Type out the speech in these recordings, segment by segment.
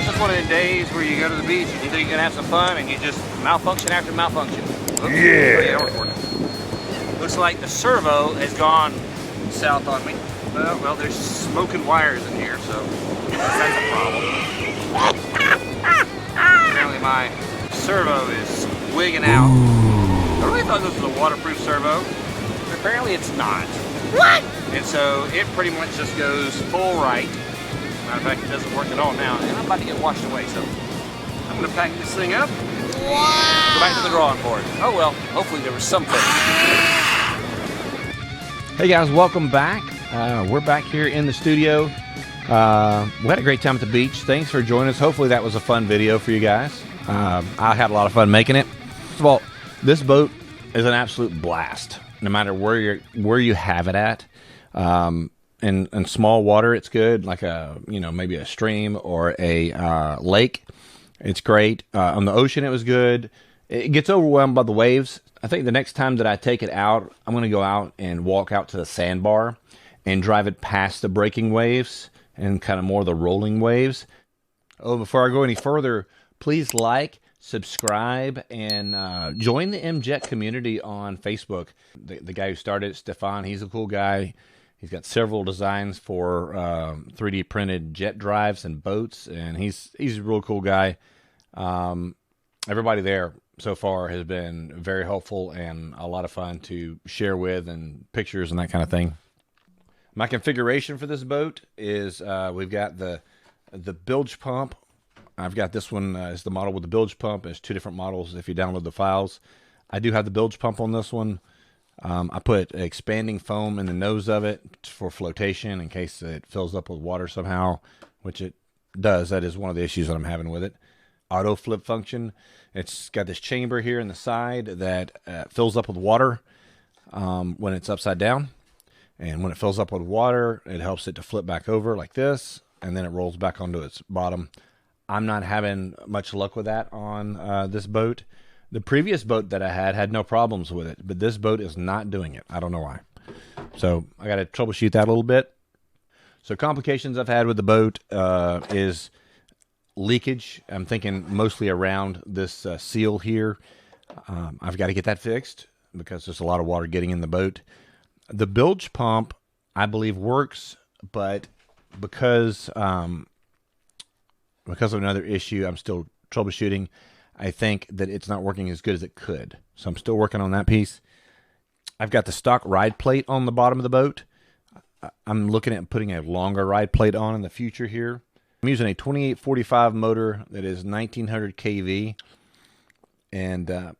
it's just one of the days where you go to the beach and you think you're gonna have some fun and you just malfunction after malfunction. Oops. Yeah. Oh, yeah, I'm recording. Looks like the servo has gone south on me. Well, there's smoking wires in here, so that's a problem. Apparently my servo is wigging out. I really thought this was a waterproof servo, but apparently it's not. What? And so it pretty much just goes full right. Matter of fact, it doesn't work at all now, and I'm about to get washed away, so I'm gonna pack this thing up. Wow. Go back to the drawing board. Oh well, hopefully there was something. Hey guys, welcome back. We're back here in the studio. We had a great time at the beach. Thanks for joining us. Hopefully that was a fun video for you guys. I had a lot of fun making it. First of all, this boat is an absolute blast, no matter where you have it at. In small water, it's good, like maybe a stream or a lake. It's great. On the ocean, it was good. It gets overwhelmed by the waves. I think the next time that I take it out, I'm going to go out and walk out to the sandbar and drive it past the breaking waves and kind of more the rolling waves. Oh, before I go any further, please like, subscribe, and join the MJet community on Facebook. The guy who started it, Stefan, he's a cool guy. He's got several designs for 3D printed jet drives and boats, and he's a real cool guy. Everybody there so far has been very helpful and a lot of fun to share with, and pictures and that kind of thing. My configuration for this boat is we've got the bilge pump. I've got this one is the model with the bilge pump. There's two different models if you download the files. I do have the bilge pump on this one. I put expanding foam in the nose of it for flotation in case it fills up with water somehow, which it does. That is one of the issues that I'm having with it. Auto flip function. It's got this chamber here in the side that fills up with water when it's upside down. And when it fills up with water, it helps it to flip back over like this, and then it rolls back onto its bottom. I'm not having much luck with that on this boat. The previous boat that I had no problems with it, but this boat is not doing it. I don't know why. So I got to troubleshoot that a little bit. So complications I've had with the boat is leakage. I'm thinking mostly around this seal here. I've got to get that fixed because there's a lot of water getting in the boat. The bilge pump, I believe, works, but because of another issue I'm still troubleshooting, I think that it's not working as good as it could. So I'm still working on that piece. I've got the stock ride plate on the bottom of the boat. I'm looking at putting a longer ride plate on in the future here. I'm using a 2845 motor that is 1900 kV, and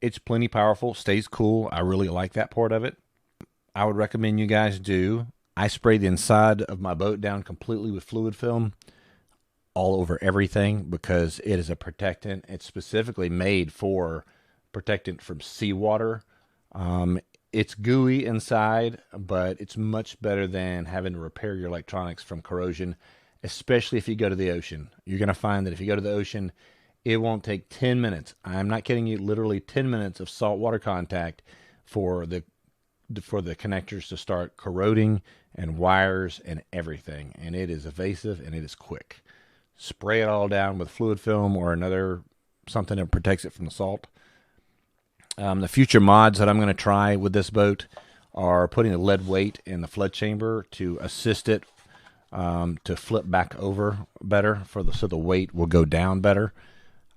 it's plenty powerful, stays cool. I really like that part of it. I would recommend you guys do. I spray the inside of my boat down completely with fluid film all over everything because it is a protectant. It's specifically made for protectant from seawater. It's gooey inside, but it's much better than having to repair your electronics from corrosion, especially if you go to the ocean. You're going to find that if you go to the ocean, it won't take 10 minutes. I'm not kidding you, literally 10 minutes of saltwater contact for the connectors to start corroding and wires and everything. And it is evasive and it is quick. Spray it all down with fluid film or something that protects it from the salt. The future mods that I'm going to try with this boat are putting a lead weight in the flood chamber to assist it to flip back over better so the weight will go down better.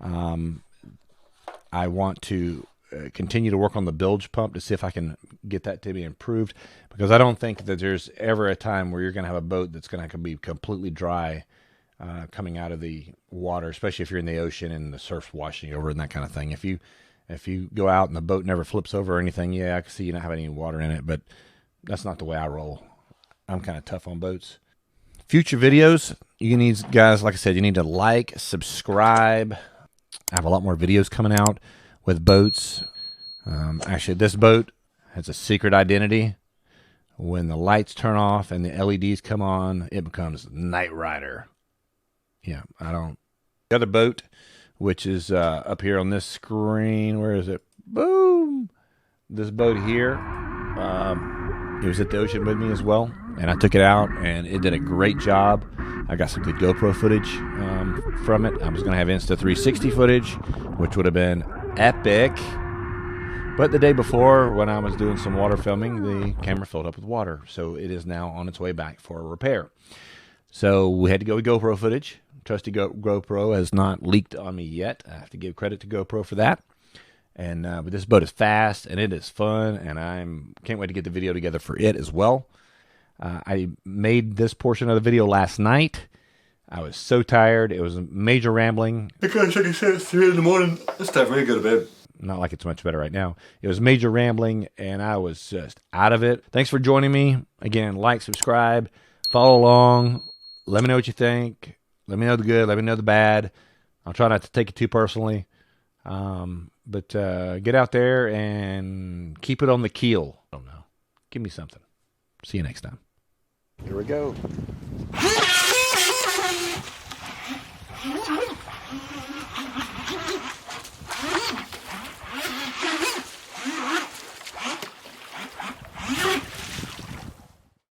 I want to continue to work on the bilge pump to see if I can get that to be improved, because I don't think that there's ever a time where you're going to have a boat that's going to be completely dry coming out of the water, especially if you're in the ocean and the surf's washing over and that kind of thing. If you go out and the boat never flips over or anything, yeah, I can see you not having any water in it, but that's not the way I roll. I'm kind of tough on boats. Future videos, you need, guys, like I said, you need to like, subscribe. I have a lot more videos coming out with boats. Actually, this boat has a secret identity. When the lights turn off and the LEDs come on, it becomes Night Rider. Yeah, the other boat, which is up here on this screen, where is it? Boom! This boat here, it was at the ocean with me as well, and I took it out, and it did a great job. I got some good GoPro footage from it. I was going to have Insta360 footage, which would have been epic. But the day before, when I was doing some water filming, the camera filled up with water. So it is now on its way back for a repair. So we had to go with GoPro footage. Trusty GoPro has not leaked on me yet. I have to give credit to GoPro for that. And but this boat is fast and it is fun, and can't wait to get the video together for it as well. I made this portion of the video last night. I was so tired. It was major rambling. Because like I said, it's 3 in the morning. It's time for me to go to bed. Not like it's much better right now. It was major rambling, and I was just out of it. Thanks for joining me. Again, like, subscribe, follow along. Let me know what you think. Let me know the good. Let me know the bad. I'll try not to take it too personally. But get out there and keep it on the keel. I don't know. Give me something. See you next time. Here we go.